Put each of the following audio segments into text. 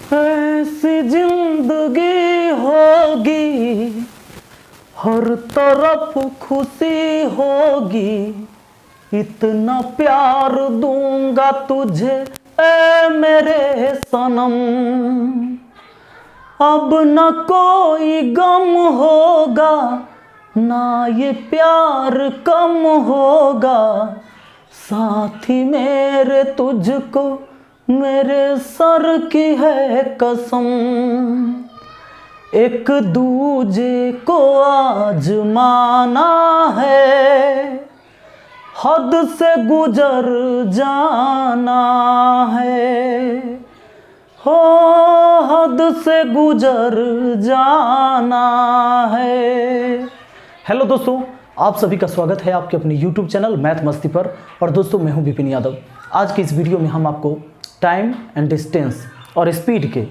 ऐसी जिंदगी होगी, हर तरफ खुशी होगी, इतना प्यार दूंगा तुझे ऐ मेरे सनम। अब न कोई गम होगा, ना ये प्यार कम होगा, साथी मेरे तुझको मेरे सर की है कसम। एक दूजे को आजमाना है, हद से गुजर जाना है, हो हद से गुजर जाना है। हेलो दोस्तों, आप सभी का स्वागत है आपके अपने YouTube चैनल मैथ मस्ती पर। और दोस्तों, मैं हूं विपिन यादव। आज की इस वीडियो में हम आपको टाइम एंड डिस्टेंस और स्पीड के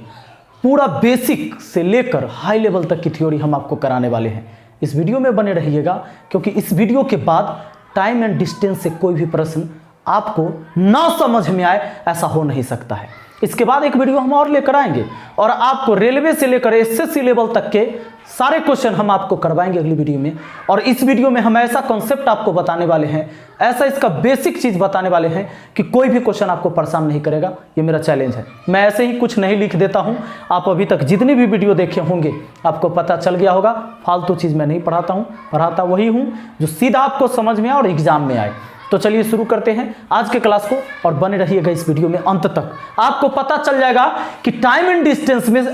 पूरा बेसिक से लेकर हाई लेवल तक की थ्योरी हम आपको कराने वाले हैं। इस वीडियो में बने रहिएगा, क्योंकि इस वीडियो के बाद टाइम एंड डिस्टेंस से कोई भी प्रश्न आपको ना समझ में आए ऐसा हो नहीं सकता है। इसके बाद एक वीडियो हम और लेकर आएंगे और आपको रेलवे से लेकर एसएससी लेवल तक के सारे क्वेश्चन हम आपको करवाएंगे अगली वीडियो में। और इस वीडियो में हम ऐसा कॉन्सेप्ट आपको बताने वाले हैं, ऐसा इसका बेसिक चीज बताने वाले हैं कि कोई भी क्वेश्चन आपको परेशान नहीं करेगा। ये मेरा चैलेंज है। मैं ऐसे ही कुछ नहीं लिख देता हूं। आप अभी तक जितनी भी वीडियो देखे होंगे आपको पता चल गया होगा, फालतू चीज मैं नहीं पढ़ाता हूं, पढ़ाता वही हूं जो सीधा आपको समझ में आए और एग्जाम में आए। तो चलिए शुरू करते हैं आज के क्लास को और बने रहिएगा इस वीडियो में अंत तक। आपको पता चल जाएगा कि टाइम एंड डिस्टेंस में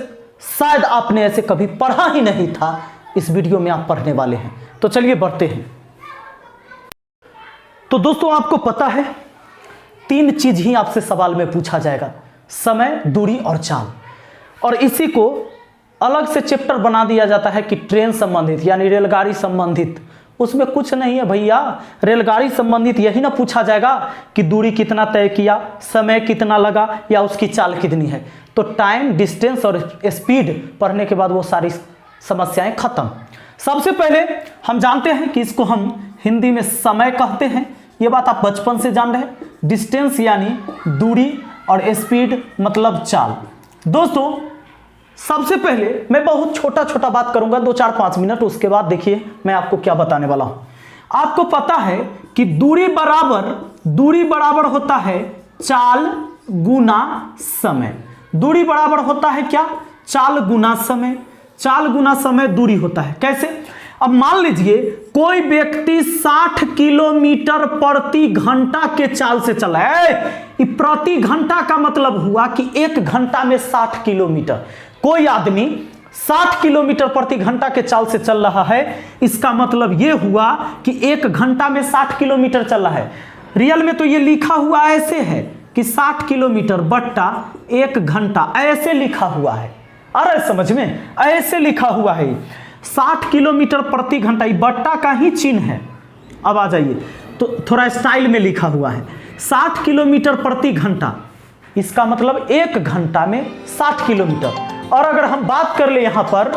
शायद आपने ऐसे कभी पढ़ा ही नहीं था, इस वीडियो में आप पढ़ने वाले हैं। तो चलिए बढ़ते हैं। तो दोस्तों, आपको पता है 3 चीज ही आपसे सवाल में पूछा जाएगा, समय, दूरी और चाल। और इसी को अलग से चैप्टर बना दिया जाता है कि ट्रेन संबंधित यानी रेलगाड़ी संबंधित। उसमें कुछ नहीं है भैया, रेलगाड़ी संबंधित यही ना पूछा जाएगा कि दूरी कितना तय किया, समय कितना लगा या उसकी चाल कितनी है। तो टाइम, डिस्टेंस और स्पीड पढ़ने के बाद वो सारी समस्याएं खत्म। सबसे पहले हम जानते हैं कि इसको हम हिंदी में समय कहते हैं, ये बात आप बचपन से जान रहे हैं। डिस्टेंस यानी दूरी और स्पीड मतलब चाल। दोस्तों, सबसे पहले मैं बहुत छोटा छोटा बात करूंगा, 2-4-5 मिनट। उसके बाद देखिए मैं आपको क्या बताने वाला हूं। आपको पता है कि दूरी बराबर होता है चाल गुना समय। दूरी बराबर होता है क्या? चाल गुना समय। चाल गुना समय दूरी होता है। कैसे? अब मान लीजिए कोई व्यक्ति 60 किलोमीटर प्रति घंटा के चाल से चला है। प्रति घंटा का मतलब हुआ कि 1 घंटा में 60 किलोमीटर। कोई आदमी 60 किलोमीटर प्रति घंटा के चाल से चल रहा है, इसका मतलब यह हुआ कि 1 घंटा में 60 किलोमीटर चल रहा है। रियल में तो यह लिखा हुआ ऐसे है कि 60 किलोमीटर बट्टा 1 घंटा, ऐसे लिखा हुआ है। अरे समझ में, ऐसे लिखा हुआ है 60 किलोमीटर प्रति घंटा। ये बट्टा का ही चिन्ह है। अब आ जाइए, तो थोड़ा स्टाइल में लिखा हुआ है 60 किलोमीटर प्रति घंटा, इसका मतलब 1 घंटा में 60 किलोमीटर। और अगर हम बात कर ले यहां पर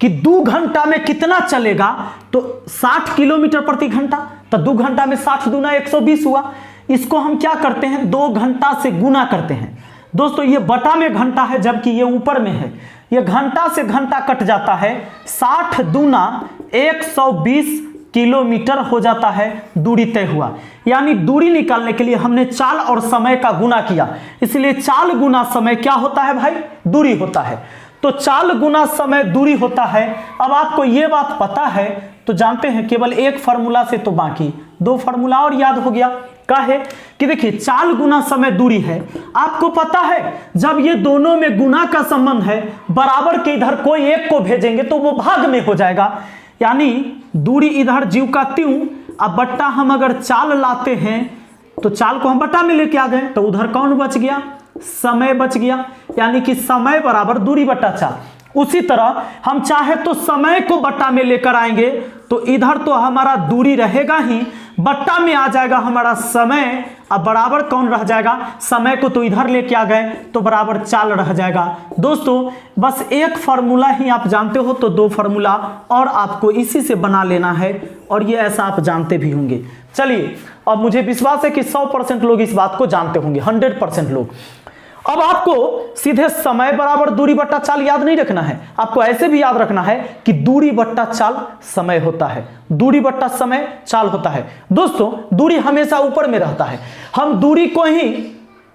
कि 2 घंटा में कितना चलेगा, तो 60 किलोमीटर प्रति घंटा, तो 2 घंटा में 60 दूना 120 हुआ। इसको हम क्या करते हैं, 2 घंटा से गुना करते हैं। दोस्तों, ये बटा में घंटा है जबकि ये ऊपर में है। ये घंटा से घंटा कट जाता है, 60 दूना 120 किलोमीटर हो जाता है, दूरी तय हुआ। यानी दूरी निकालने के लिए हमने चाल और समय का गुना किया, इसलिए चाल गुना समय क्या होता है भाई? दूरी होता है। तो चाल गुना समय दूरी होता है। अब आपको यह बात पता है तो जानते हैं केवल एक फार्मूला से, तो बाकी 2 फार्मूला और याद हो गया। क्या है कि देखिए चाल गुना समय दूरी है। आपको पता है जब ये दोनों में गुना का संबंध है, बराबर के इधर कोई एक को भेजेंगे तो वो भाग में हो जाएगा। यानी दूरी इधर जीव का त्यों, अब बट्टा हम अगर चाल लाते हैं तो चाल को हम बट्टा में लेके आ गए, तो उधर कौन बच गया? समय बच गया। यानी कि समय बराबर दूरी बट्टा चाल। उसी तरह हम चाहे तो समय को बट्टा में लेकर आएंगे तो इधर तो हमारा दूरी रहेगा ही, बट्टा में आ जाएगा हमारा समय। अब बराबर कौन रह जाएगा? समय को तो इधर लेके आ गए तो बराबर चाल रह जाएगा। दोस्तों, बस एक फार्मूला ही आप जानते हो तो 2 फार्मूला और आपको इसी से बना लेना है, और ये ऐसा आप जानते भी होंगे। चलिए, अब मुझे विश्वास है कि 100% लोग इस बात को जानते होंगे, 100% लोग। अब आपको सीधे समय बराबर दूरी बट्टा चाल याद नहीं रखना है, आपको ऐसे भी याद रखना है कि दूरी बट्टा चाल समय होता है, दूरी बट्टा समय चाल होता है। दोस्तों दूरी हमेशा ऊपर में रहता है, हम दूरी को ही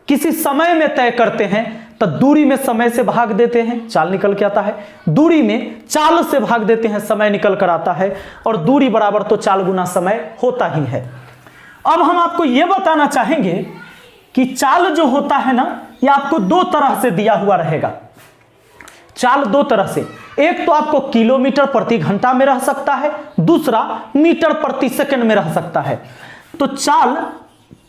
किसी समय में तय करते हैं तो दूरी में समय से भाग देते हैं, चाल निकल के आता है, दूरी में चाल से भाग देते हैं, समय निकल कर आता है, और दूरी बराबर तो चाल गुना समय होता ही है। अब हम आपको यह बताना चाहेंगे कि चाल जो होता है ना, यह आपको दो तरह से दिया हुआ रहेगा। चाल दो तरह से, एक तो आपको किलोमीटर प्रति घंटा में रह सकता है, दूसरा मीटर प्रति सेकंड में रह सकता है। तो चाल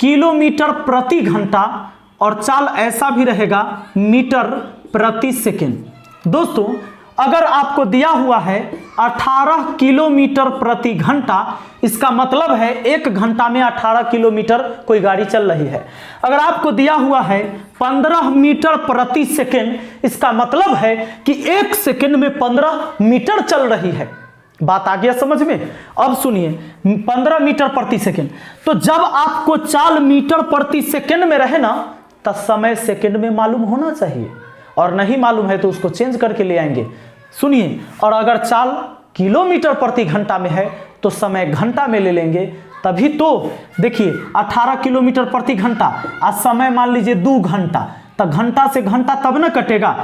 किलोमीटर प्रति घंटा और चाल ऐसा भी रहेगा मीटर प्रति सेकंड। दोस्तों अगर आपको दिया हुआ है 18 किलोमीटर प्रति घंटा, इसका मतलब है 1 घंटा में 18 किलोमीटर कोई गाड़ी चल रही है। अगर आपको दिया हुआ है 15 मीटर प्रति सेकंड, इसका मतलब है कि 1 सेकंड में 15 मीटर चल रही है। बात आ गया समझ में? अब सुनिए, 15 मीटर प्रति सेकंड, तो जब आपको चाल मीटर प्रति सेकंड में रहे ना, तो समय सेकंड में मालूम होना चाहिए, और नहीं मालूम है तो उसको चेंज करके ले आएंगे। सुनिए, और अगर चाल किलोमीटर प्रति घंटा में है तो समय घंटा में ले लेंगे, तभी तो देखिए 18 किलोमीटर प्रति घंटा, आज समय मान लीजिए 2 घंटा, तो घंटा से घंटा तब ना कटेगा,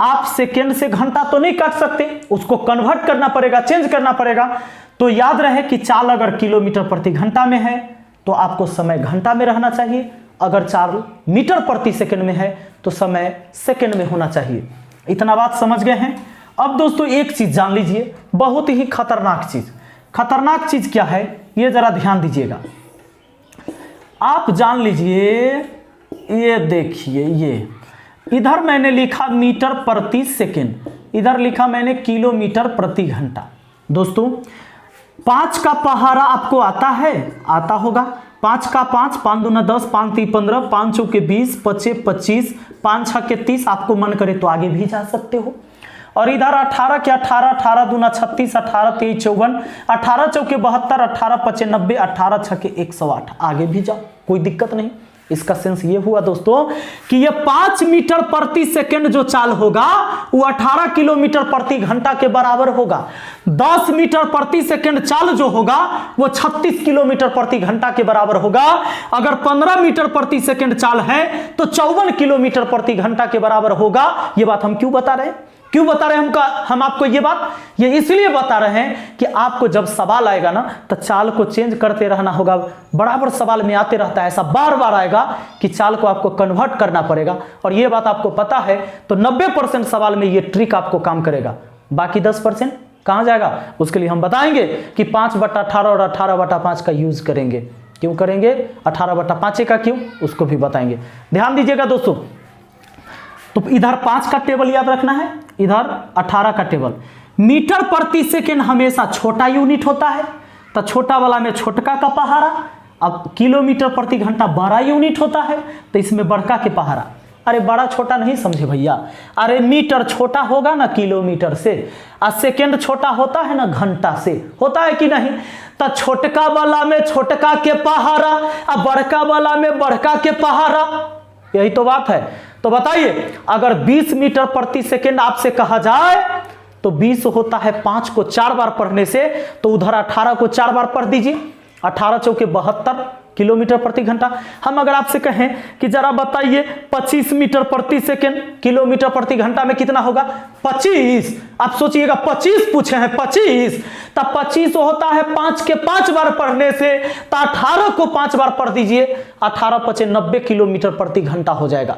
आप सेकंड से घंटा तो नहीं काट सकते, उसको कन्वर्ट करना पड़ेगा, चेंज करना पड़ेगा। तो याद रहे कि चाल अगर किलोमीटर प्रति घंटा में है तो आपको समय घंटा में रहना चाहिए, अगर चाल मीटर प्रति सेकंड में है तो समय सेकंड में होना चाहिए। इतना बात समझ गए हैं? अब दोस्तों एक चीज जान लीजिए, बहुत ही खतरनाक चीज। खतरनाक चीज क्या है ये जरा ध्यान दीजिएगा। आप जान लीजिए, ये देखिए, ये इधर मैंने लिखा मीटर प्रति सेकंड, इधर लिखा मैंने किलोमीटर प्रति घंटा। दोस्तों 5 का पहाड़ा आपको आता है? आता होगा। 5 का 5, 5 दूना 10, 5 3 15, 5 चौके 20, 25 25, 5 6 के 30, आपको मन करे तो आगे भी जा सकते हो। और इधर 18 के 18, 18 दूना 36, 18 23 54, 18 चौके 72, 18 55 90, 18 6 के 108, आगे भी जाओ, कोई दिक्कत नहीं। इसका सेंस ये हुआ दोस्तों कि ये 5 मीटर प्रति सेकंड जो चाल होगा वो 18 किलोमीटर प्रति घंटा के बराबर होगा। 10 मीटर प्रति सेकंड चाल जो होगा वो 36 किलोमीटर प्रति घंटा के बराबर होगा। अगर 15 मीटर प्रति सेकंड चाल है तो 54 किलोमीटर प्रति घंटा के बराबर होगा। ये बात हम क्यों बता रहे हैं? क्यों बता रहे हैं हम आपको ये बात? ये इसलिए बता रहे हैं कि आपको जब सवाल आएगा ना तो चाल को चेंज करते रहना होगा। बराबर सवाल में आते रहता है, ऐसा बार बार आएगा कि चाल को आपको कन्वर्ट करना पड़ेगा। और ये बात आपको पता है तो 90% सवाल में ये ट्रिक आपको काम करेगा, बाकी 10% कहाँ जाएगा उसके लिए हम बताएंगे कि 5/18 और 18/5 का यूज करेंगे। क्यों करेंगे? 18/5 का क्यों, उसको भी बताएंगे। ध्यान दीजिएगा दोस्तों, तो इधर 5 का टेबल याद रखना है, इधर 18 का टेबल। मीटर प्रति सेकंड हमेशा छोटा यूनिट होता है, तो छोटा वाला में छोटका का पहाड़ा। अब किलोमीटर प्रति घंटा बड़ा यूनिट होता है तो इसमें बड़का के पहाड़ा। अरे बड़ा छोटा नहीं समझे भैया, अरे मीटर छोटा होगा ना किलोमीटर से, और सेकंड छोटा होता है ना घंटा से, होता है कि नहीं? तो छोटका वाला में छोटका के पहाड़ा और बड़का वाला में बड़का के पहाड़ा, यही तो बात है। तो बताइए, अगर 20 मीटर प्रति सेकंड आपसे कहा जाए तो 20 होता है 5 को 4 बार पढ़ने से, तो उधर 18 को 4 बार पढ़ दीजिए। 18 चौके 72 किलोमीटर प्रति घंटा। हम अगर आपसे कहें कि जरा बताइए 25 मीटर प्रति सेकंड किलोमीटर प्रति घंटा में कितना होगा? 25। आप सोचिएगा 25 पूछे हैं, 25, तब 25 होता है 5 के 5 बार पढ़ने से, तो 18 को 5 बार पढ़ दीजिए, 18 5 90 किलोमीटर प्रति घंटा हो जाएगा।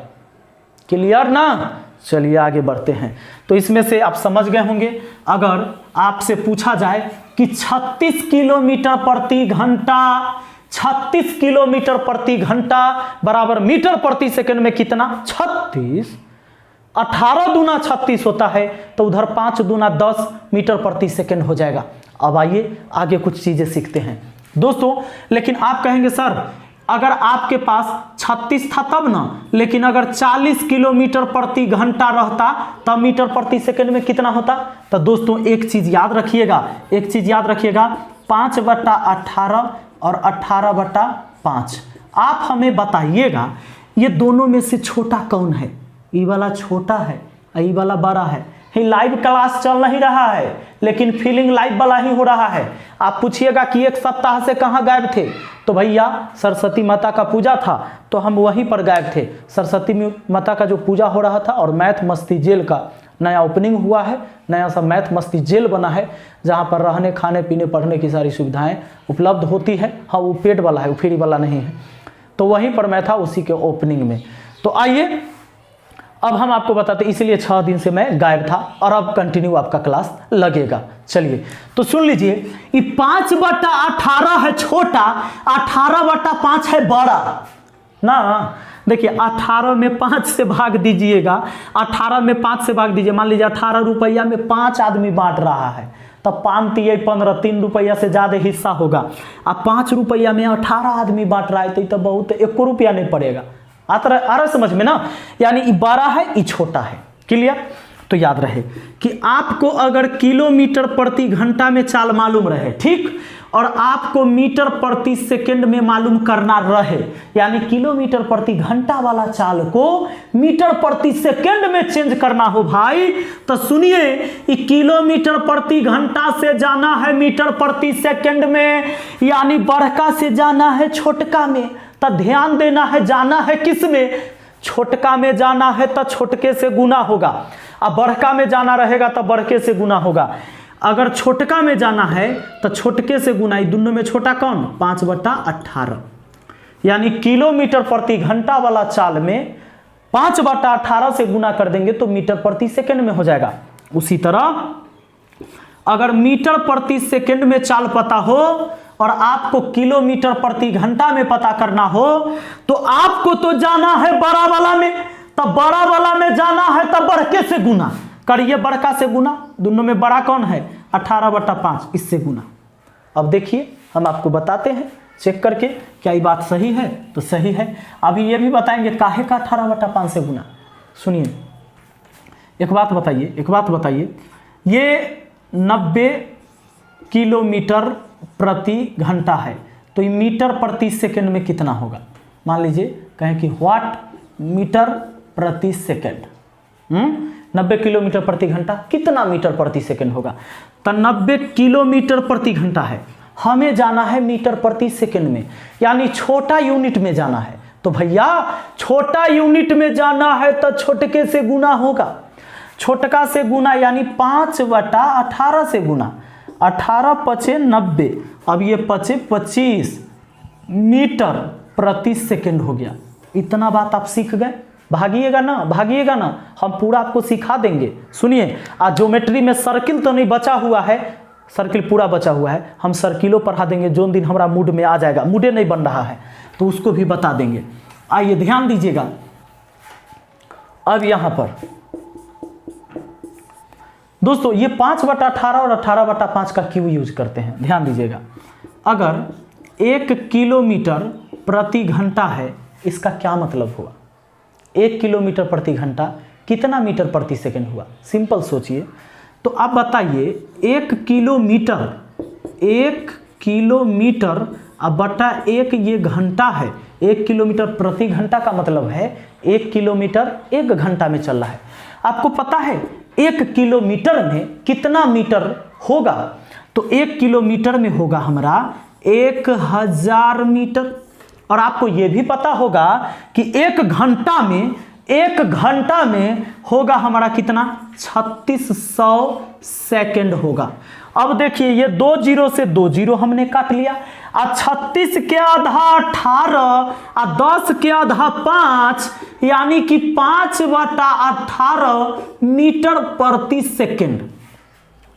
क्लियर ना? चलिए आगे बढ़ते हैं। तो इसमें से आप समझ गए होंगे, अगर आपसे पूछा जाए कि 36 किलोमीटर प्रति घंटा, 36 किलोमीटर प्रति घंटा बराबर मीटर प्रति सेकंड में कितना? 36। 18 दूना 36 होता है, तो उधर 5 दूना 10 मीटर प्रति सेकंड हो जाएगा। अब आइए आगे कुछ चीजें सीखते हैं दोस्तों। लेकिन आप कहेंगे सर अगर आपके पास 36 था तब ना, लेकिन अगर 40 किलोमीटर प्रति घंटा रहता तब मीटर प्रति सेकंड में कितना होता? तो दोस्तों एक चीज याद रखिएगा, एक चीज याद रखिएगा, 5/18 और 18/5। आप हमें बताइएगा ये दोनों में से छोटा कौन है? ई वाला छोटा है, ई वाला बड़ा है। ही लाइव क्लास चल नहीं रहा है, लेकिन फीलिंग लाइव वाला ही हो रहा है। आप पूछिएगा कि एक सप्ताह से कहाँ गायब थे, तो भैया सरस्वती माता का पूजा था तो हम वहीं पर गायब थे। सरस्वती माता का जो पूजा हो रहा था और मैथ मस्ती जेल का नया ओपनिंग हुआ है, नया सा मैथ मस्ती जेल बना है, जहाँ पर रहने खाने पीने पढ़ने की सारी सुविधाएं उपलब्ध होती है। हाँ, वो पेड वाला है, वो फ्री वाला नहीं है। तो वहीं पर मैं था, उसी के ओपनिंग में। तो आइए अब हम आपको बताते, इसलिए 6 दिन से मैं गायब था और अब कंटिन्यू आपका क्लास लगेगा। चलिए तो सुन लीजिए, ये 5/18 है छोटा, 18/5 है बड़ा ना। देखिए 18 में 5 से भाग दीजिएगा, 18 में 5 से भाग दीजिए। मान लीजिए 18 रुपया में 5 आदमी बांट रहा है, तब 5 × 15 3 रुपया से ज़्यादा हिस्सा होगा। अब 5 रुपया में 18 आदमी बांट रहा है तो बहुत 1 रुपया नहीं पड़ेगा। आ रहा समझ में ना। यानी ये बड़ा है, ये छोटा है। क्लियर? तो याद रहे कि आपको अगर किलोमीटर प्रति घंटा में चाल मालूम रहे, ठीक, और आपको मीटर प्रति सेकंड में मालूम करना रहे, यानी किलोमीटर प्रति घंटा वाला चाल को मीटर प्रति सेकंड में चेंज करना हो भाई, तो सुनिए, ये किलोमीटर प्रति घंटा से जाना है मीटर प्रति सेकंड में, यानी बड़का से जाना है छोटका में। तो ध्यान देना है, जाना है किस में? छोटका में जाना है तो छोटके से गुना होगा, अब बड़का में जाना रहेगा तो बड़के से गुना होगा। अगर छोटका में जाना है तो छोटके से गुना, दोनों में छोटा कौन? 5/18। यानी किलोमीटर प्रति घंटा वाला चाल में 5/18 से गुना कर देंगे तो मीटर प्रति सेकंड में हो जाएगा। उसी तरह अगर मीटर प्रति सेकंड में चाल पता हो और आपको किलोमीटर प्रति घंटा में पता करना हो, तो आपको तो जाना है बड़ा वाला में, तब बड़ा वाला में जाना है तब बड़के से गुना करिए, बड़का से गुना। दोनों में बड़ा कौन है? 18/5, इससे गुना। अब देखिए हम आपको बताते हैं चेक करके, क्या ये बात सही है? तो सही है। अभी ये भी बताएंगे काहे का 18/5 से गुना। सुनिए, एक बात बताइए, ये 90 किलोमीटर प्रति घंटा है, तो ये मीटर प्रति सेकंड में कितना होगा? मान लीजिए कहें कि वाट मीटर प्रति सेकंड, 90 किलोमीटर प्रति घंटा कितना मीटर प्रति सेकंड होगा? तो 90 किलोमीटर प्रति घंटा है, हमें जाना है मीटर प्रति सेकंड में, यानी छोटा यूनिट में जाना है। तो भैया छोटा यूनिट में जाना है तो छोटके से गुना होगा, छोटका से गुना, यानी 5/18 से गुना। 18 × 5 = 90, अब ये 5 × 25 मीटर प्रति सेकंड हो गया। इतना बात आप सीख गए। भागिएगा ना, हम पूरा आपको सिखा देंगे। सुनिए, आज ज्योमेट्री में सर्किल तो नहीं बचा हुआ है, सर्किल पूरा बचा हुआ है, हम सर्किलों पढ़ा देंगे। जो दिन हमारा मूड में आ जाएगा, मूडे नहीं बन रहा है तो उसको भी बता देंगे। आइए ध्यान दीजिएगा। अब यहां पर दोस्तों ये 5/18 और 18/5 का क्यों यूज करते हैं, ध्यान दीजिएगा। अगर 1 किलोमीटर प्रति घंटा है, इसका क्या मतलब हुआ? 1 किलोमीटर प्रति घंटा कितना मीटर प्रति सेकंड हुआ? सिंपल सोचिए। तो आप बताइए, 1 किलोमीटर अब बटा 1 ये घंटा है। 1 किलोमीटर प्रति घंटा का मतलब है 1 किलोमीटर 1 घंटा में चल रहा है। आपको पता है 1 किलोमीटर में कितना मीटर होगा? तो 1 किलोमीटर में होगा हमारा 1000 मीटर। और आपको यह भी पता होगा कि 1 घंटा में होगा हमारा कितना? 3600 सेकंड होगा। अब देखिए, ये 2 0 से 2 0 हमने काट लिया, और 36 के आधा 18 और 10 के आधा 5, यानी कि 5/18 मीटर प्रति सेकंड।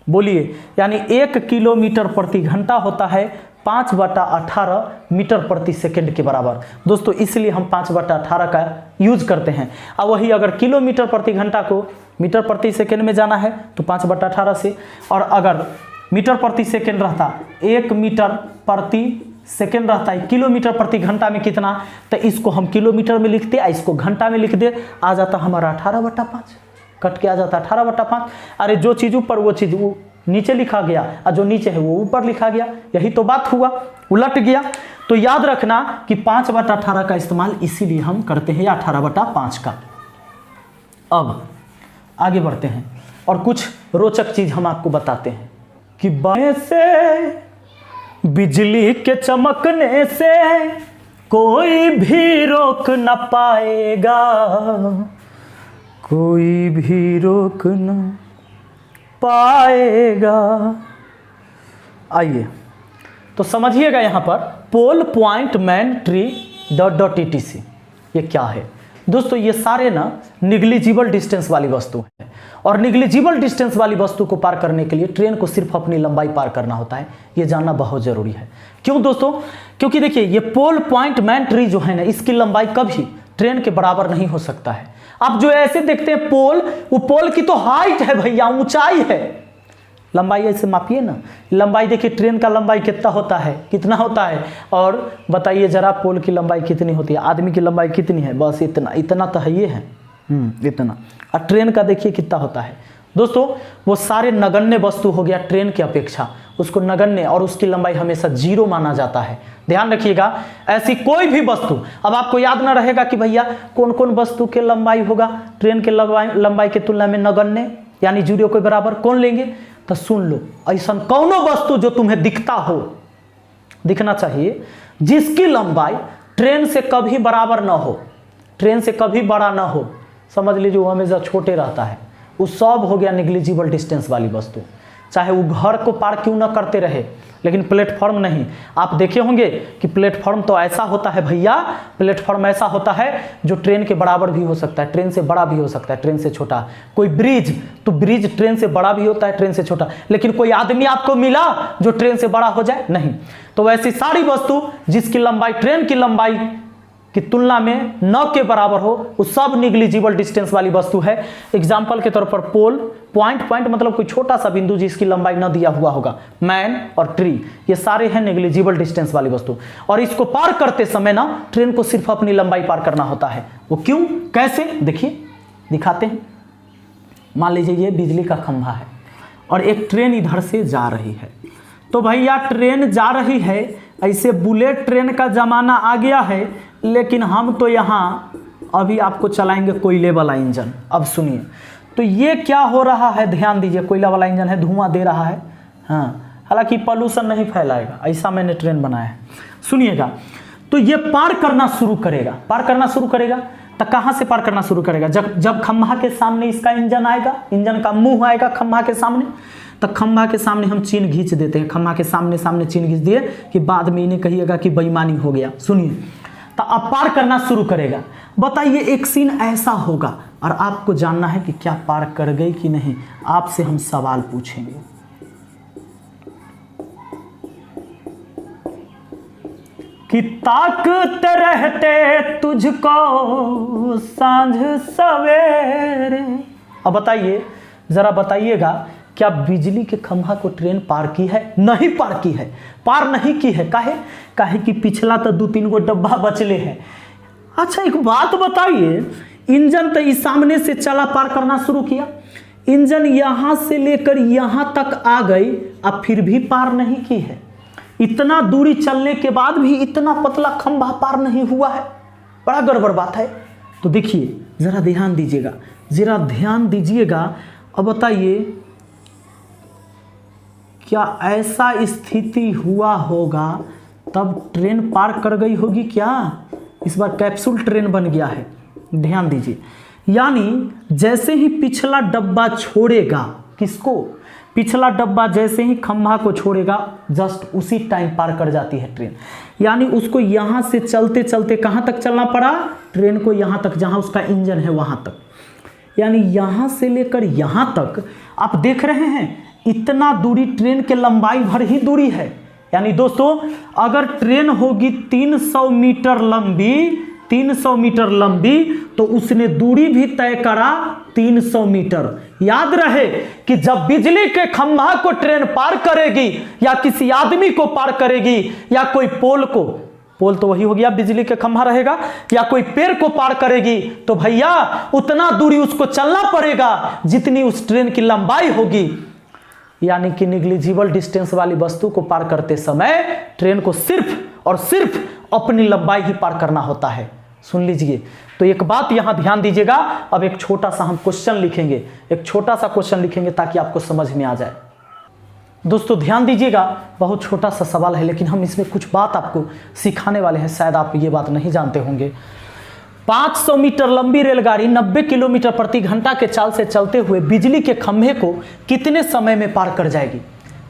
बोलिए, यानी 1 किलोमीटर प्रति घंटा होता है 5/18 मीटर प्रति सेकंड के बराबर। दोस्तों इसलिए हम 5/18 का यूज करते हैं। अब वही अगर किलोमीटर प्रति घंटा को मीटर प्रति सेकंड में जाना है तो 5/18 से, और अगर मीटर प्रति सेकंड रहता 1 मीटर प्रति सेकंड रहता है, किलोमीटर प्रति घंटा में कितना, तो इसको हम किलोमीटर में लिखते, इसको घंटा में लिख दे, आ जाता हमारा 18/5, कट के आ जाता 18/5। अरे जो चीज़ ऊपर वो चीज़ वो नीचे लिखा गया, और जो नीचे है वो ऊपर लिखा गया, यही तो बात हुआ, उलट गया। तो याद रखना कि 5/18 का इस्तेमाल इसीलिए हम करते हैं, या 18/5 का। अब आगे बढ़ते हैं और कुछ रोचक चीज हम आपको बताते हैं कि बाएं से बिजली के चमकने से कोई भी रोक न पाएगा, कोई भी रोक न पाएगा। आइए तो समझिएगा यहाँ पर pole, point, man, tree, dot dot etc ये क्या है दोस्तों? ये सारे ना निग्लिजिबल डिस्टेंस वाली वस्तु है और निग्लिजिबल डिस्टेंस वाली वस्तु को पार करने के लिए ट्रेन को सिर्फ अपनी लंबाई पार करना होता है। ये जानना बहुत जरूरी है। क्यों दोस्तों? क्योंकि देखिए ये पोल, पॉइंट, मैन, ट्री जो है ना, इसकी लंबाई कभी ट्रेन के बराबर नहीं हो सकता है। आप जो ऐसे देखते हैं पोल, वो पोल की तो हाइट है भैया, ऊंचाई है। लंबाई ऐसे मापिए ना, लंबाई देखिए ट्रेन का लंबाई कितना होता है, कितना होता है, और बताइए जरा पोल की लंबाई कितनी होती है, आदमी की लंबाई कितनी है, बस इतना, इतना तो है, ये है इतना। और ट्रेन का देखिए कितना होता है दोस्तों। वो सारे नगण्य वस्तु हो गया ट्रेन की अपेक्षा, उसको नगण्य और उसकी लंबाई हमेशा 0 माना जाता है। ध्यान रखिएगा, ऐसी कोई भी वस्तु, अब आपको याद ना रहेगा कि भैया कौन कौन वस्तु के लंबाई होगा ट्रेन के लंबाई की तुलना में नगण्य, यानी 0 के बराबर कौन लेंगे? तो सुन लो, ऐसा कौनो वस्तु जो तुम्हें दिखता हो, दिखना चाहिए, जिसकी लंबाई ट्रेन से कभी बराबर ना हो, ट्रेन से कभी बड़ा ना हो, समझ लीजिए वो हमेशा छोटे रहता है, वो सब हो गया निग्लिजिबल डिस्टेंस वाली वस्तु। चाहे वो घर को पार क्यों ना करते रहे, लेकिन प्लेटफॉर्म नहीं। आप देखे होंगे कि प्लेटफॉर्म तो ऐसा होता है भैया, प्लेटफॉर्म ऐसा होता है जो ट्रेन के बराबर भी हो सकता है, ट्रेन से बड़ा भी हो सकता है, ट्रेन से छोटा। कोई ब्रिज, तो ब्रिज ट्रेन से बड़ा भी होता है, ट्रेन से छोटा। लेकिन कोई आदमी आपको मिला जो ट्रेन से बड़ा हो जाए? नहीं। तो वैसी सारी वस्तु जिसकी लंबाई ट्रेन की लंबाई की तुलना में 9 के बराबर हो, वो सब निग्लिजिबल डिस्टेंस वाली वस्तु है। एग्जाम्पल के तौर पर पोल, पॉइंट, पॉइंट मतलब कोई छोटा सा बिंदु जिसकी लंबाई न दिया हुआ होगा, मैन और ट्री, ये सारे हैं निग्लिजिबल डिस्टेंस वाली वस्तु। और इसको पार करते समय ना ट्रेन को सिर्फ अपनी लंबाई पार करना होता है। वो क्यों, कैसे, देखिए दिखाते हैं। मान लीजिए ये बिजली का खंभा है और एक ट्रेन इधर से जा रही है। तो भैया ट्रेन जा रही है, ऐसे बुलेट ट्रेन का जमाना आ गया है, लेकिन हम तो यहाँ अभी आपको चलाएंगे कोयले वाला इंजन। अब सुनिए, तो ये क्या हो रहा है, ध्यान दीजिए, कोयला वाला इंजन है, धुआं दे रहा है, हाँ, हालांकि पॉल्यूशन नहीं फैलाएगा, ऐसा मैंने ट्रेन बनाया है। सुनिएगा, तो ये पार करना शुरू करेगा, पार करना शुरू करेगा, तो कहाँ से पार करना शुरू करेगा? जब खंभा के सामने इसका इंजन आएगा, इंजन का मुंह आएगा खंभा के सामने, तो खंभा के सामने हम चीन खींच देते हैं, खंभा के सामने सामने चीन खींच दिए कि बाद में इन्हें कहिएगा कि बेईमानी हो गया। सुनिए, तो अब पार करना शुरू करेगा। बताइए एक सीन ऐसा होगा और आपको जानना है कि क्या पार कर गई कि नहीं। आपसे हम सवाल पूछेंगे, कि ताकते रहते तुझको सांझ सवेरे। अब बताइए, जरा बताइएगा, क्या बिजली के खंभा को ट्रेन पार की है? नहीं पार की है, पार नहीं की है। काहे कि पिछला तो 2-3 गो डब्बा बचले हैं। अच्छा एक बात बताइए, इंजन तो इस सामने से चला, पार करना शुरू किया, इंजन यहां से लेकर यहां तक आ गई, अब फिर भी पार नहीं की है। इतना दूरी चलने के बाद भी इतना पतला खंभा पार नहीं हुआ है, बड़ा गड़बड़ बात है। तो देखिए, जरा ध्यान दीजिएगा, जरा ध्यान दीजिएगा। अब बताइए, क्या ऐसा स्थिति हुआ होगा तब ट्रेन पार कर गई होगी क्या? इस बार कैप्सूल ट्रेन बन गया है, ध्यान दीजिए। यानी जैसे ही पिछला डब्बा छोड़ेगा, किसको? पिछला डब्बा जैसे ही खंभा को छोड़ेगा, जस्ट उसी टाइम पार कर जाती है ट्रेन। यानी उसको यहां से चलते चलते कहां तक चलना पड़ा? ट्रेन को यहां तक, जहां उसका इंजन है वहां तक। यानी यहां से लेकर यहां तक आप देख रहे हैं, इतना दूरी ट्रेन के लंबाई भर ही दूरी है। यानी दोस्तों, अगर ट्रेन होगी 300 मीटर लंबी, 300 मीटर लंबी, तो उसने दूरी भी तय करा 300 मीटर। याद रहे कि जब बिजली के खंभा को ट्रेन पार करेगी, या किसी आदमी को पार करेगी, या कोई पोल को, पोल तो वही हो गया बिजली के खंभा रहेगा, या कोई पेड़ को पार करेगी, तो भैया उतना दूरी उसको चलना पड़ेगा जितनी उस ट्रेन की लंबाई होगी। यानी कि निग्लिजिबल डिस्टेंस वाली वस्तु को पार करते समय ट्रेन को सिर्फ और सिर्फ अपनी लंबाई ही पार करना होता है। सुन लीजिए। तो एक बात यहाँ ध्यान दीजिएगा, अब एक छोटा सा हम क्वेश्चन लिखेंगे, एक छोटा सा क्वेश्चन लिखेंगे ताकि आपको समझ में आ जाए। दोस्तों ध्यान दीजिएगा, बहुत छोटा सा सवाल है लेकिन हम इसमें कुछ बात आपको सिखाने वाले हैं, शायद आप ये बात नहीं जानते होंगे। 500 मीटर लंबी रेलगाड़ी 90 किलोमीटर प्रति घंटा के चाल से चलते हुए बिजली के खंभे को कितने समय में पार कर जाएगी?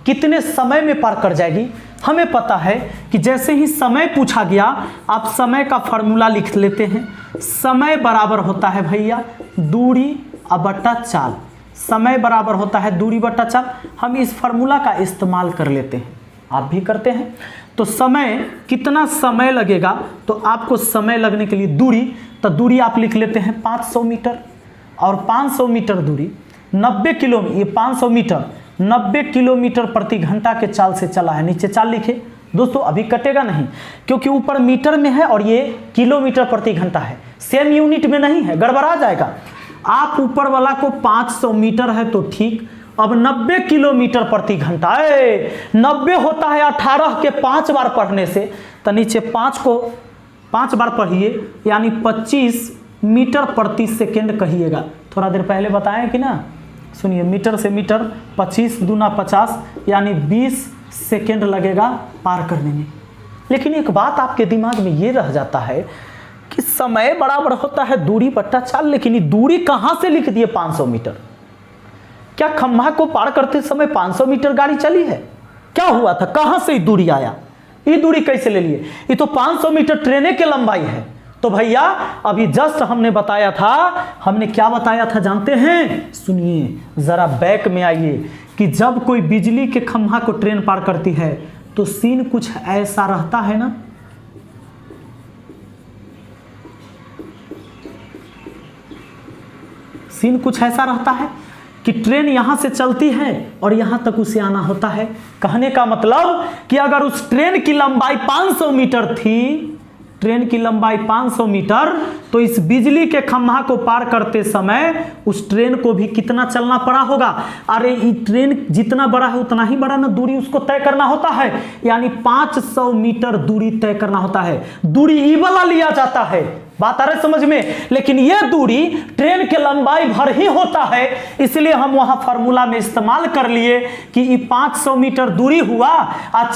कितने समय में पार कर जाएगी? हमें पता है कि जैसे ही समय पूछा गया, आप समय का फॉर्मूला लिख लेते हैं। समय बराबर होता है भैया दूरी बटा चाल। समय बराबर होता है दूरी बटा चाल। हम इस फार्मूला का इस्तेमाल कर लेते हैं, आप भी करते हैं। तो समय, कितना समय लगेगा, तो आपको समय लगने के लिए दूरी, तो दूरी आप लिख लेते हैं 500 मीटर, और 500 मीटर दूरी 90 किलोमीटर, ये 500 मीटर 90 किलोमीटर प्रति घंटा के चाल से चला है। नीचे चाल लिखे दोस्तों, अभी कटेगा नहीं क्योंकि ऊपर मीटर में है और ये किलोमीटर प्रति घंटा है, सेम यूनिट में नहीं है, गड़बड़ा जाएगा। आप ऊपर वाला को 500 मीटर है तो ठीक, अब 90 किलोमीटर प्रति घंटा, 90 होता है 18 के 5 बार पढ़ने से, तो नीचे 5 को 5 बार पढ़िए, यानी 25 मीटर प्रति सेकेंड कहिएगा। थोड़ा देर पहले बताएं कि ना, सुनिए, मीटर से मीटर 25 दूना 50, यानी 20 सेकेंड लगेगा पार करने में। लेकिन एक बात आपके दिमाग में ये रह जाता है कि समय बराबर होता है दूरी बट्टा चाल, लेकिन ये दूरी कहाँ से लिख दिए 500 मीटर? क्या खंभा को पार करते समय 500 मीटर गाड़ी चली है? क्या हुआ था, कहाँ से दूरी आया? ये दूरी कैसे ले लिए? ये तो 500 मीटर ट्रेन के लंबाई है। तो भैया अभी जस्ट हमने बताया था, हमने क्या बताया था जानते हैं? सुनिए जरा, बैक में आइए, कि जब कोई बिजली के खंभा को ट्रेन पार करती है तो सीन कुछ ऐसा रहता है ना, सीन कुछ ऐसा रहता है कि ट्रेन यहां से चलती है और यहां तक उसे आना होता है। कहने का मतलब कि अगर उस ट्रेन की लंबाई 500 मीटर थी, ट्रेन की लंबाई 500 मीटर, तो इस बिजली के खंभा को पार करते समय उस ट्रेन को भी कितना चलना पड़ा होगा? अरे ये ट्रेन जितना बड़ा है उतना ही बड़ा ना दूरी उसको तय करना होता है, यानी 500 मीटर दूरी तय करना होता है। दूरी ई वाला लिया जाता है, बात आ रही समझ में? लेकिन यह दूरी ट्रेन के लंबाई भर ही होता है, इसलिए हम वहां फार्मूला में इस्तेमाल कर लिए कि ये 500 मीटर दूरी हुआ, और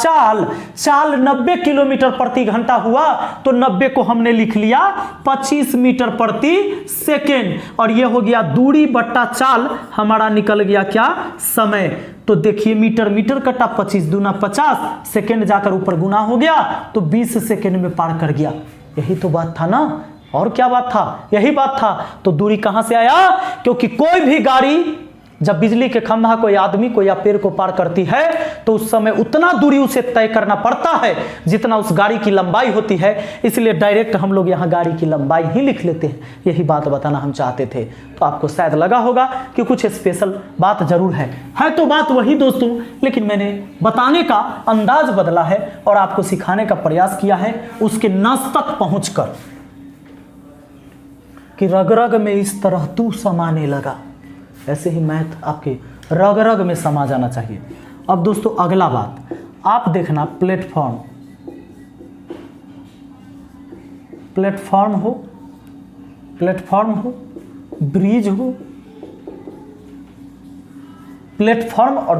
चाल 90 किलोमीटर प्रति घंटा हुआ, तो 90 को हमने लिख लिया 25 मीटर प्रति सेकेंड, और यह हो गया दूरी बट्टा चाल, हमारा निकल गया क्या? समय। तो देखिए मीटर मीटर कटा, 25 दूना 50, सेकेंड जाकर ऊपर गुना हो गया, तो 20 सेकेंड में पार कर गया। यही तो बात था ना, और क्या बात था? यही बात था। तो दूरी कहां से आया? क्योंकि कोई भी गाड़ी जब बिजली के खंभा को या आदमी को या पेड़ को पार करती है तो उस समय उतना दूरी उसे तय करना पड़ता है जितना उस गाड़ी की लंबाई होती है, इसलिए डायरेक्ट हम लोग यहां गाड़ी की लंबाई ही लिख लेते हैं। यही बात बताना हम चाहते थे। तो आपको शायद लगा होगा कि कुछ स्पेशल बात जरूर है तो बात वही दोस्तों, लेकिन मैंने बताने का अंदाज बदला है और आपको सिखाने का प्रयास किया है उसके नस तक पहुंचकर, कि रग रग में इस तरह तू समाने लगा। ऐसे ही मैथ आपके रग रग में समा जाना चाहिए। अब दोस्तों अगला बात आप देखना, प्लेटफॉर्म हो, ब्रिज हो, प्लेटफॉर्म और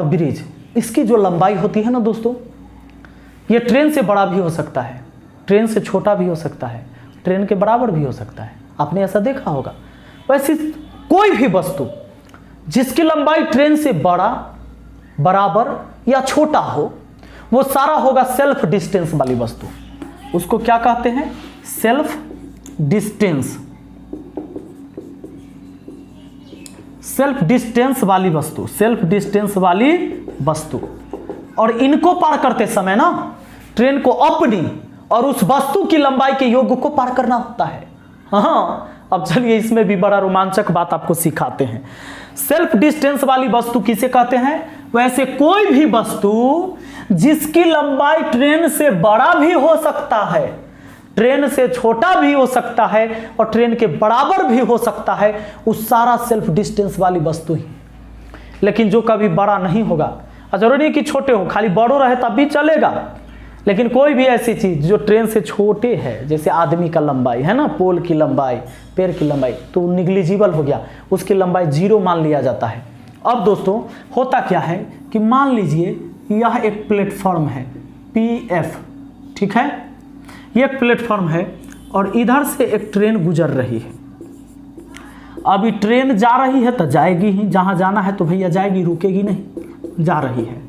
ब्रिज, इसकी जो लंबाई होती है ना दोस्तों, ये ट्रेन से बड़ा भी हो सकता है, ट्रेन से छोटा भी हो सकता है, ट्रेन के बराबर भी हो सकता है। आपने ऐसा देखा होगा। वैसे कोई भी वस्तु जिसकी लंबाई ट्रेन से बड़ा, बराबर या छोटा हो, वो सारा होगा सेल्फ डिस्टेंस वाली वस्तु। उसको क्या कहते हैं? सेल्फ डिस्टेंस वाली वस्तु। और इनको पार करते समय ना ट्रेन को अपनी और उस वस्तु की लंबाई के योग को पार करना होता है। हाँ, अब चलिए इसमें भी बड़ा रोमांचक बात आपको सिखाते हैं। सेल्फ डिस्टेंस वाली वस्तु किसे कहते हैं? वैसे कोई भी वस्तु जिसकी लंबाई ट्रेन से बड़ा भी हो सकता है, ट्रेन से छोटा भी हो सकता है और ट्रेन के बराबर भी हो सकता है, उस सारा सेल्फ डिस्टेंस वाली वस्तु ही। लेकिन जो कभी बड़ा नहीं होगा, जरूरी नहीं कि छोटे हो, खाली बड़ो रहे तब भी चलेगा, लेकिन कोई भी ऐसी चीज़ जो ट्रेन से छोटे है, जैसे आदमी का लंबाई है ना, पोल की लंबाई, पैर की लंबाई, तो निग्लिजिबल हो गया, उसकी लंबाई 0 मान लिया जाता है। अब दोस्तों होता क्या है कि मान लीजिए यह एक प्लेटफॉर्म है PF, ठीक है, ये एक प्लेटफॉर्म है और इधर से एक ट्रेन गुजर रही है। अभी ट्रेन जा रही है तो जाएगी ही, जहाँ जाना है तो भैया जाएगी, रुकेगी नहीं, जा रही है।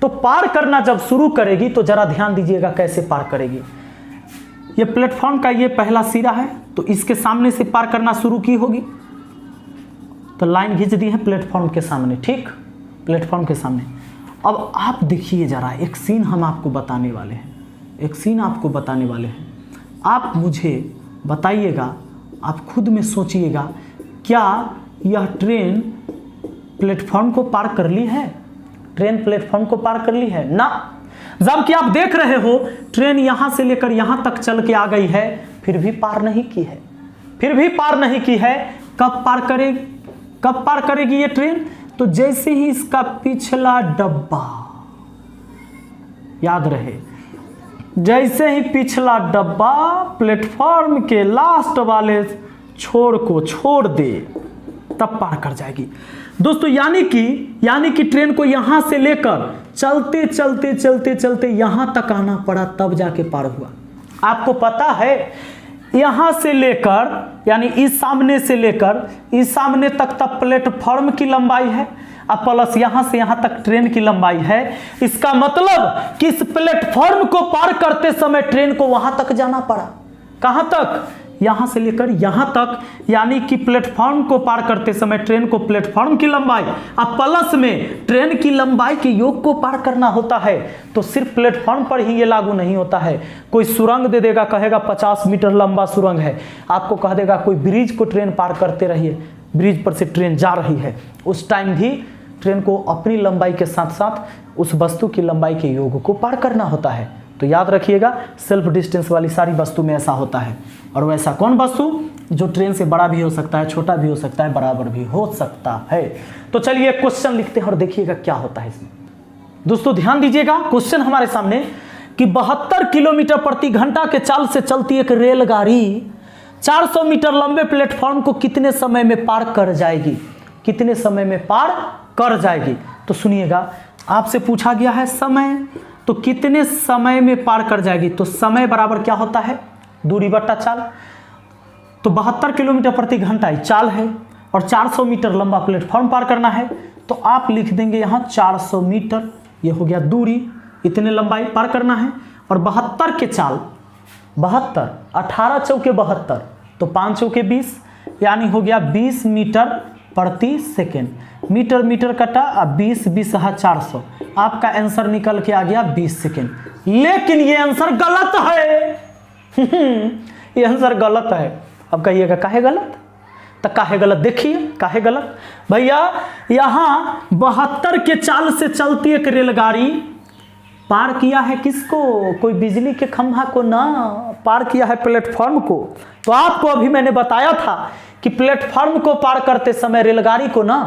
तो पार करना जब शुरू करेगी तो जरा ध्यान दीजिएगा कैसे पार करेगी। ये प्लेटफॉर्म का ये पहला सिरा है, तो इसके सामने से पार करना शुरू की होगी, तो लाइन खींच दी है प्लेटफॉर्म के सामने, ठीक, प्लेटफॉर्म के सामने। अब आप देखिए जरा, एक सीन हम आपको बताने वाले हैं, एक सीन आपको बताने वाले हैं। आप मुझे बताइएगा, आप खुद में सोचिएगा, क्या यह ट्रेन प्लेटफॉर्म को पार कर ली है? ट्रेन प्लेटफॉर्म को पार कर ली है ना? जबकि आप देख रहे हो ट्रेन यहां से लेकर यहां तक चल के आ गई है, फिर भी पार नहीं की है, फिर भी पार नहीं की है। कब पार करेगी, कब पार करेगी ये ट्रेन? तो जैसे ही इसका पिछला डब्बा, याद रहे, जैसे ही पिछला डब्बा प्लेटफॉर्म के लास्ट वाले छोर को छोड़ दे, तब पार कर जाएगी दोस्तों। यानी कि ट्रेन को यहां से लेकर चलते चलते चलते चलते यहां तक आना पड़ा, तब जाके पार हुआ। आपको पता है यहां से लेकर, यानी इस सामने से लेकर इस सामने तक प्लेटफॉर्म की लंबाई है, अब प्लस यहां से यहां तक ट्रेन की लंबाई है। इसका मतलब कि इस प्लेटफॉर्म को पार करते समय ट्रेन को वहां तक जाना पड़ा। कहां तक? यहां से लेकर यहां तक, यानी कि प्लेटफॉर्म को पार करते समय ट्रेन को प्लेटफॉर्म की लंबाई अब प्लस में ट्रेन की लंबाई के योग को पार करना होता है। तो सिर्फ प्लेटफॉर्म पर ही ये लागू नहीं होता है। कोई सुरंग दे देगा, कहेगा 50 मीटर लंबा सुरंग है, आपको कह देगा कोई ब्रिज को ट्रेन पार करते रहिए, ब्रिज पर से ट्रेन जा रही है, उस टाइम भी ट्रेन को अपनी लंबाई के साथ साथ उस वस्तु की लंबाई के योग को पार करना होता है। तो याद रखिएगा, सेल्फ डिस्टेंस वाली सारी वस्तु में ऐसा होता है। और वैसा कौन वस्तु? जो ट्रेन से बड़ा भी हो सकता है, छोटा भी हो सकता है, बराबर भी हो सकता है। तो चलिए क्वेश्चन लिखते हैं और देखिएगा क्या होता है इसमें। दोस्तों ध्यान दीजिएगा, क्वेश्चन हमारे सामने कि 72 किलोमीटर प्रति घंटा के चाल से चलती एक रेलगाड़ी 400 मीटर लंबे प्लेटफॉर्म को कितने समय में पार कर जाएगी? कितने समय में पार कर जाएगी? तो सुनिएगा, आपसे पूछा गया है समय, तो कितने समय में पार कर जाएगी? तो समय बराबर क्या होता है? दूरी बट्टा चाल। तो 72 किलोमीटर प्रति घंटा चाल है और 400 मीटर लंबा प्लेटफॉर्म पार करना है, तो आप लिख देंगे यहाँ 400 मीटर, ये हो गया दूरी, इतने लंबाई पार करना है। और 72 के चाल, 72, 18 चौके 72, तो 5 चौके 20, यानी हो गया 20 मीटर प्रति सेकेंड। मीटर मीटर कटा, अब 20 400, आपका आंसर निकल के आ गया 20 सेकेंड। लेकिन ये आंसर गलत है। ये आंसर गलत है। अब कहिएगा काहे गलत? तो काहे गलत, देखिए काहे गलत। भैया यहाँ 72 के चाल से चलती एक रेलगाड़ी पार किया है किसको? कोई बिजली के खंभा को ना, पार किया है प्लेटफॉर्म को। तो आपको अभी मैंने बताया था कि प्लेटफॉर्म को पार करते समय रेलगाड़ी को ना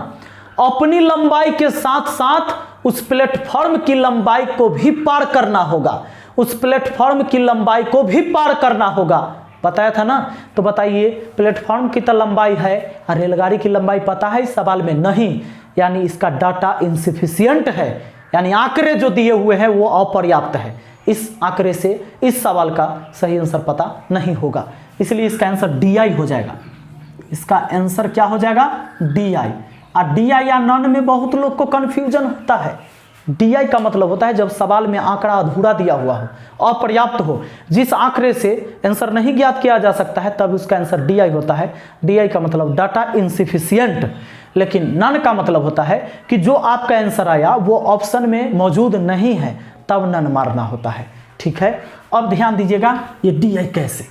अपनी लंबाई के साथ साथ उस प्लेटफॉर्म की लंबाई को भी पार करना होगा, उस प्लेटफॉर्म की लंबाई को भी पार करना होगा। बताया था ना? तो बताइए, प्लेटफॉर्म की तो लंबाई है और रेलगाड़ी की लंबाई पता है इस सवाल में? नहीं, यानी इसका डाटा इनसफिशिएंट है, यानी आंकड़े जो दिए हुए हैं वो अपर्याप्त है। इस आंकड़े से इस सवाल का सही आंसर पता नहीं होगा, इसलिए इसका आंसर DI हो जाएगा। इसका आंसर क्या हो जाएगा? DI। और DI या नॉन में बहुत लोग को कंफ्यूजन होता है। DI का मतलब होता है जब सवाल में आंकड़ा अधूरा दिया हुआ हो, अपर्याप्त हो, जिस आंकड़े से आंसर नहीं ज्ञात किया जा सकता है, तब उसका आंसर DI होता है। DI का मतलब डाटा इनसफिशिएंट। लेकिन नन का मतलब होता है कि जो आपका आंसर आया वो ऑप्शन में मौजूद नहीं है, तब नन मारना होता है। ठीक है, अब ध्यान दीजिएगा ये DI कैसे।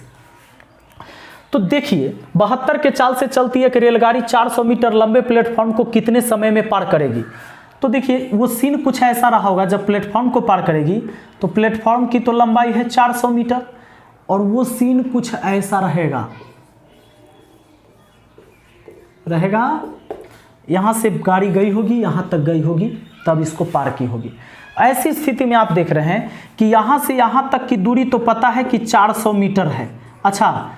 तो देखिए, 72 के चाल से चलती एक रेलगाड़ी 400 मीटर लंबे प्लेटफॉर्म को कितने समय में पार करेगी? तो देखिए वो सीन कुछ ऐसा रहा होगा, जब प्लेटफॉर्म को पार करेगी तो प्लेटफॉर्म की तो लंबाई है 400 मीटर, और वो सीन कुछ ऐसा रहेगा, यहां से गाड़ी गई होगी, यहां तक गई होगी, तब इसको पार की होगी। ऐसी स्थिति में आप देख रहे हैं कि यहाँ से यहाँ तक की दूरी तो पता है कि 400 मीटर है। अच्छा,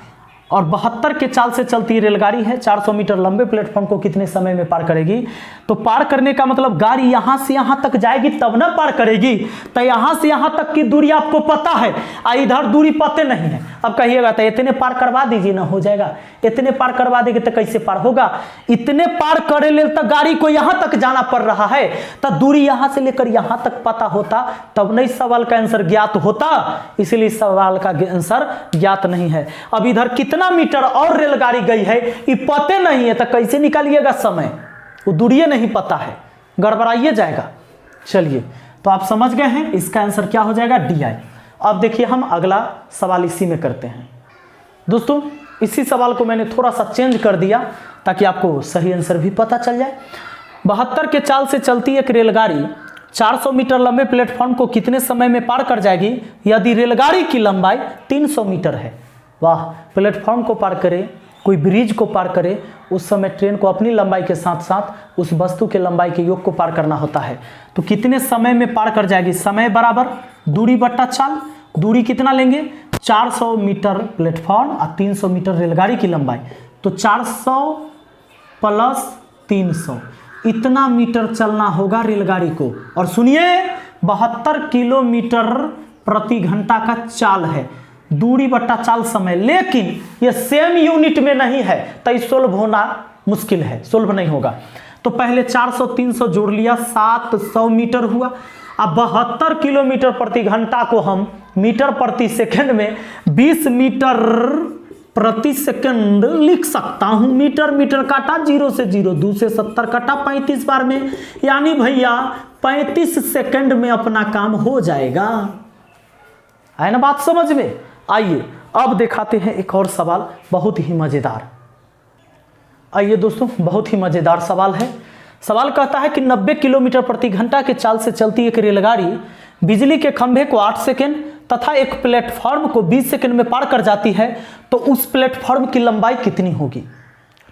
और 72 के चाल से चलती रेलगाड़ी है, 400 मीटर लंबे प्लेटफॉर्म को कितने समय में पार करेगी? तो पार करने का मतलब गाड़ी यहाँ से यहाँ तक जाएगी तब ना पार करेगी। तो यहाँ से यहाँ तक की दूरी आपको पता है, इधर दूरी पते नहीं है। अब कहिएगा तो इतने पार करवा दीजिए ना, हो जाएगा। इतने पार करवा देंगे तो कैसे पार होगा? इतने पार करे ले तो गाड़ी को यहाँ तक जाना पड़ रहा है, तो दूरी यहाँ से लेकर यहाँ तक पता होता तब नहीं सवाल का आंसर ज्ञात होता। इसलिए सवाल का आंसर ज्ञात नहीं है। अब इधर कितना मीटर और रेलगाड़ी गई है ये पते नहीं है, तो कैसे निकालिएगा समय? वो दूरी नहीं पता है, गड़बड़ाइए जाएगा। चलिए, तो आप समझ गए हैं, इसका आंसर क्या हो जाएगा? DI। अब देखिए हम अगला सवाल इसी में करते हैं। दोस्तों, इसी सवाल को मैंने थोड़ा सा चेंज कर दिया ताकि आपको सही आंसर भी पता चल जाए। 72 के चाल से चलती एक रेलगाड़ी 400 मीटर लंबे प्लेटफॉर्म को कितने समय में पार कर जाएगी यदि रेलगाड़ी की लंबाई 300 मीटर है? वाह, प्लेटफॉर्म को पार करे, कोई ब्रिज को पार करे, उस समय ट्रेन को अपनी लंबाई के साथ साथ उस वस्तु के लंबाई के योग को पार करना होता है। तो कितने समय में पार कर जाएगी? समय बराबर दूरी बट्टा चाल। दूरी कितना लेंगे? 400 मीटर प्लेटफॉर्म और 300 मीटर रेलगाड़ी की लंबाई, तो 400 प्लस 300, इतना मीटर चलना होगा रेलगाड़ी को। और सुनिए, 72 किलोमीटर प्रति घंटा का चाल है, दूरी बट्टा चाल समय। लेकिन ये सेम यूनिट में नहीं है, तो सोल्व होना मुश्किल है, सोल्व नहीं होगा। तो पहले 400 300 जोड़ लिया, 700 मीटर हुआ। अब 72 किलोमीटर प्रति घंटा को हम मीटर प्रति सेकंड में 20 मीटर प्रति सेकंड लिख सकता हूं। मीटर मीटर काटा 0 से 0, 2 से 70 काटा 35 बार में, यानी भैया 35 सेकंड में अपना काम हो जाएगा। है ना बात समझ में? आइए अब दिखाते हैं एक और सवाल, बहुत ही मजेदार। आइए दोस्तों, बहुत ही मजेदार सवाल है। सवाल कहता है कि 90 किलोमीटर प्रति घंटा के चाल से चलती एक रेलगाड़ी बिजली के खंभे को 8 सेकंड तथा एक प्लेटफॉर्म को 20 सेकंड में पार कर जाती है, तो उस प्लेटफॉर्म की लंबाई कितनी होगी?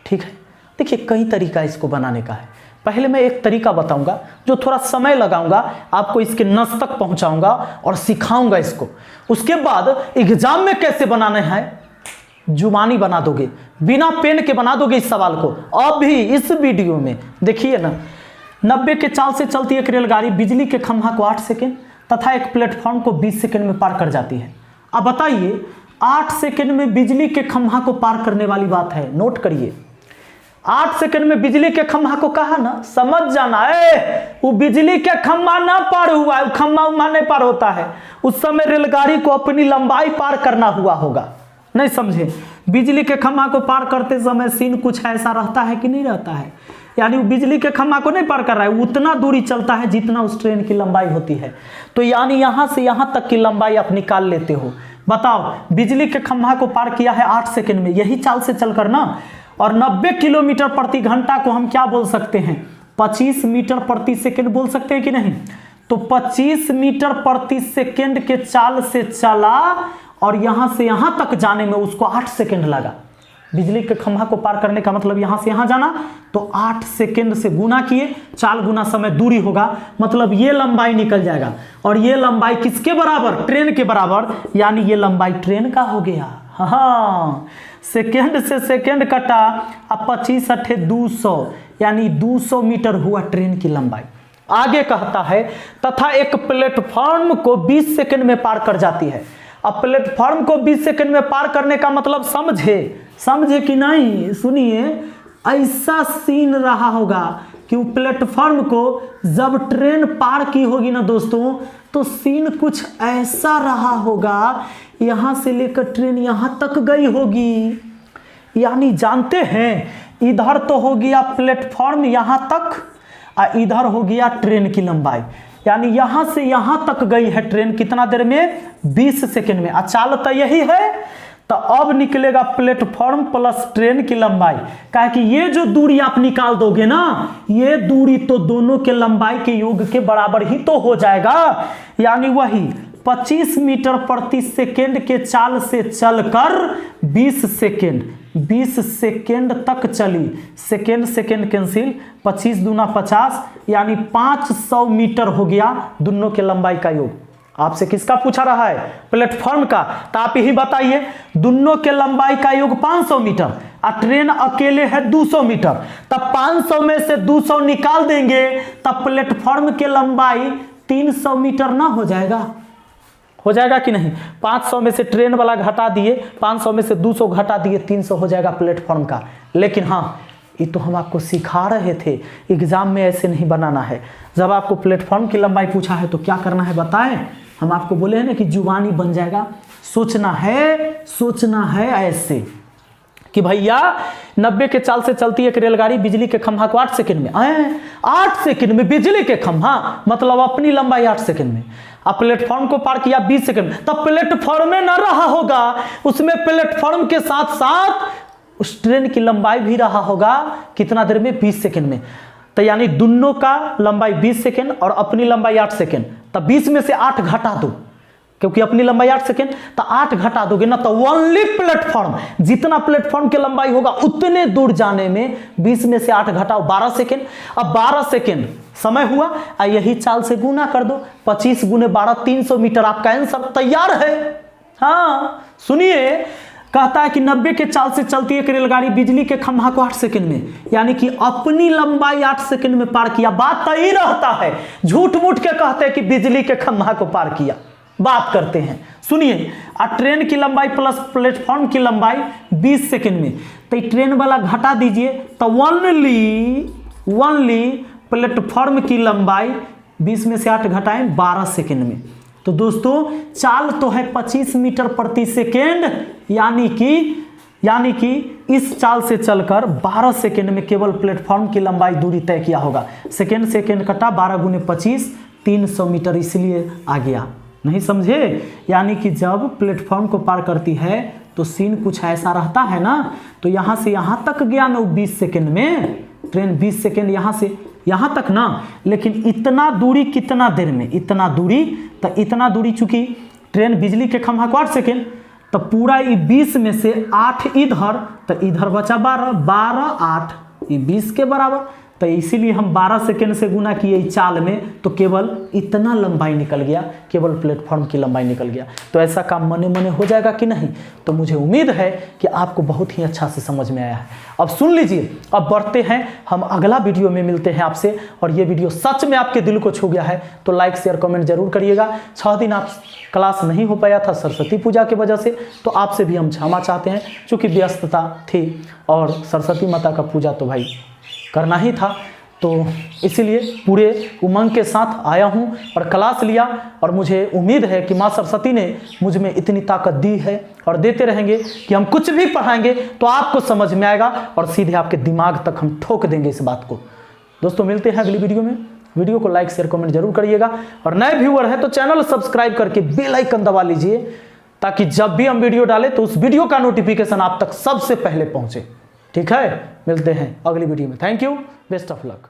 ठीक है, देखिए कई तरीका इसको बनाने का है। पहले मैं एक तरीका बताऊंगा जो थोड़ा समय लगाऊंगा, आपको इसके नस तक पहुंचाऊंगा और सिखाऊंगा इसको। उसके बाद एग्जाम में कैसे बनाना है जुबानी बना दोगे, बिना पेन के बना दोगे इस सवाल को। अब भी इस वीडियो में देखिए ना, 90 के चाल से चलती एक रेलगाड़ी बिजली के खंभा को 8 सेकंड तथा एक प्लेटफॉर्म को 20 सेकंड में पार कर जाती है। अब बताइए, 8 सेकंड में बिजली के खंभा को पार करने वाली बात है, नोट करिए। 8 सेकंड में बिजली के खंभा को कहा ना, समझ जाना है, वो बिजली के खंभा ना पार हुआ है, खंभा उम्मा नहीं पार होता है। उस समय रेलगाड़ी को अपनी लंबाई पार करना हुआ होगा, नहीं समझे? बिजली के खंभा को पार करते समय सीन कुछ ऐसा रहता है कि नहीं रहता है, यानी वो बिजली के खंभा को नहीं पार कर रहा है, उतना दूरी चलता है जितना उस ट्रेन की लंबाई होती है। तो यानी यहां से यहां तक की लंबाई आप निकाल लेते हो। बताओ, बिजली के खंभा को पार किया है 8 सेकंड में, यही चाल से चलकर ना। और 90 किलोमीटर प्रति घंटा को हम क्या बोल सकते हैं? 25 मीटर प्रति सेकंड बोल सकते हैं कि नहीं? तो 25 मीटर प्रति सेकंड के चाल से चला और यहां से यहां तक जाने में उसको 8 सेकंड लगा। बिजली के खंभा को पार करने का मतलब यहां से यहां जाना, तो 8 सेकंड से गुना किए, चाल गुना समय दूरी होगा, मतलब ये लंबाई निकल जाएगा। और ये लंबाई किसके बराबर? ट्रेन के बराबर, यानी ये लंबाई ट्रेन का हो गया। हाँ, सेकंड से सेकंड कटा, अब 25 अठे 200, यानी 200 मीटर हुआ ट्रेन की लंबाई। आगे कहता है तथा एक प्लेटफॉर्म को 20 सेकंड में पार कर जाती है। अब प्लेटफॉर्म को 20 सेकंड में पार करने का मतलब समझे कि नहीं? सुनिए, ऐसा सीन रहा होगा कि वो प्लेटफॉर्म को जब ट्रेन पार की होगी ना दोस्तों, तो सीन कुछ ऐसा रहा होगा, यहां से लेकर ट्रेन यहां तक गई होगी। यानी जानते हैं, इधर तो हो गया प्लेटफॉर्म यहां तक और इधर हो गया ट्रेन की लंबाई, यानी यहां से यहां तक गई है ट्रेन कितना देर में? 20 सेकंड में। चाल तो यही है, तो अब निकलेगा प्लेटफॉर्म प्लस ट्रेन की लंबाई। कहा कि ये जो दूरी आप निकाल दोगे ना, ये दूरी तो दोनों के लंबाई के योग के बराबर ही तो हो जाएगा। यानी वही 25 मीटर प्रति सेकंड के चाल से चलकर 20 सेकंड, 20 सेकेंड तक चली, सेकेंड सेकेंड कैंसिल, 25 दूना 50, यानी 500 मीटर हो गया दोनों के लंबाई का योग। आपसे किसका पूछा रहा है? प्लेटफॉर्म का। तो आप यही बताइए, दोनों के लंबाई का योग 500 मीटर और ट्रेन अकेले है 200 मीटर, तब 500 में से 200 निकाल देंगे तब प्लेटफॉर्म के लंबाई 300 मीटर ना हो जाएगा? हो जाएगा कि नहीं? 500 में से ट्रेन वाला घटा दिए, 500 में से 200 घटा दिए, 300 हो जाएगा प्लेटफॉर्म का। लेकिन हाँ, ये तो हम आपको सिखा रहे थे, एग्जाम में ऐसे नहीं बनाना है। जब आपको प्लेटफॉर्म की लंबाई पूछा है तो क्या करना है बताएं? हम आपको बोले हैं ना कि जुबानी बन जाएगा। सोचना है ऐसे कि भैया 90 के चाल से चलती एक रेलगाड़ी बिजली के खंभा को 8 सेकंड में, 8 सेकंड में बिजली के खंभा, मतलब अपनी लंबाई 8 सेकंड में। अब प्लेटफॉर्म को पार किया 20 सेकंड में, तब प्लेटफॉर्म में न रहा होगा, उसमें प्लेटफॉर्म के साथ साथ उस ट्रेन की लंबाई भी रहा होगा। कितना देर में? 20 सेकंड में। तो यानी दोनों का लंबाई 20 सेकंड और अपनी लंबाई 8 सेकंड, तब 20 में से 8 घटा दो, क्योंकि अपनी लंबाई 8 सेकंड, तो 8 घटा दोगे ना, तो ओनली प्लेटफॉर्म, जितना प्लेटफॉर्म की लंबाई होगा उतने दूर जाने में 20 में से 8 घटाओ 12 सेकंड। अब 12 सेकंड समय हुआ और यही चाल से गुना कर दो, 25 गुने 12 300 मीटर। आपका आंसर तैयार है। हाँ सुनिए, कहता है कि 90 के चाल से चलती एक रेलगाड़ी बिजली के खंभा को 8 सेकंड में, यानी कि अपनी लंबाई 8 सेकंड में पार किया। बात तो ही रहता है, झूठ मूठ के कहते हैं कि बिजली के खंभा को पार किया, बात करते हैं। सुनिए, ट्रेन की लंबाई प्लस प्लेटफॉर्म की लंबाई 20 सेकंड में, तो ट्रेन वाला घटा दीजिए, तो ओनली प्लेटफॉर्म की लंबाई 20 में से 8 घटाएं 12 सेकंड में। तो दोस्तों चाल तो है 25 मीटर प्रति सेकेंड, यानी कि इस चाल से चलकर 12 सेकंड में केवल प्लेटफॉर्म की लंबाई दूरी तय किया होगा। सेकंड कटा, 12 गुने 25 300 मीटर, इसलिए आ गया। नहीं समझे? यानी कि जब प्लेटफॉर्म को पार करती है तो सीन कुछ ऐसा रहता है ना, तो यहाँ से यहाँ तक गया ना 20 सेकंड में, ट्रेन 20 सेकंड यहाँ से यहाँ तक ना, लेकिन इतना दूरी कितना देर में? इतना दूरी चूंकि ट्रेन बिजली के खंभा को 8 सेकंड, तो पूरा ये 20 में से 8 इधर, तो इधर बचा 12 8 ये 20 के बराबर, तो इसीलिए हम 12 सेकंड से गुना किए इस चाल में, तो केवल इतना लंबाई निकल गया, केवल प्लेटफॉर्म की लंबाई निकल गया। तो ऐसा काम मने हो जाएगा कि नहीं? तो मुझे उम्मीद है कि आपको बहुत ही अच्छा से समझ में आया है। अब सुन लीजिए, अब बढ़ते हैं, हम अगला वीडियो में मिलते हैं आपसे। और ये वीडियो सच में आपके दिल को छू गया है तो लाइक शेयर कमेंट जरूर करिएगा। 6 दिन आप क्लास नहीं हो पाया था सरस्वती पूजा की वजह से, तो आपसे भी हम क्षमा चाहते हैं, चूँकि व्यस्तता थी और सरस्वती माता का पूजा तो भाई करना ही था, तो इसीलिए पूरे उमंग के साथ आया हूं और क्लास लिया। और मुझे उम्मीद है कि माँ सरस्वती ने मुझ में इतनी ताकत दी है और देते रहेंगे कि हम कुछ भी पढ़ाएंगे तो आपको समझ में आएगा और सीधे आपके दिमाग तक हम ठोक देंगे इस बात को। दोस्तों मिलते हैं अगली वीडियो में। वीडियो को लाइक शेयर कमेंट जरूर करिएगा, और नए व्यूअर है तो चैनल सब्सक्राइब करके बेल आइकन दबा लीजिए, ताकि जब भी हम वीडियो डालें तो उस वीडियो का नोटिफिकेशन आप तक सबसे पहले पहुंचे। ठीक है, मिलते हैं अगली वीडियो में। Thank you, best of luck.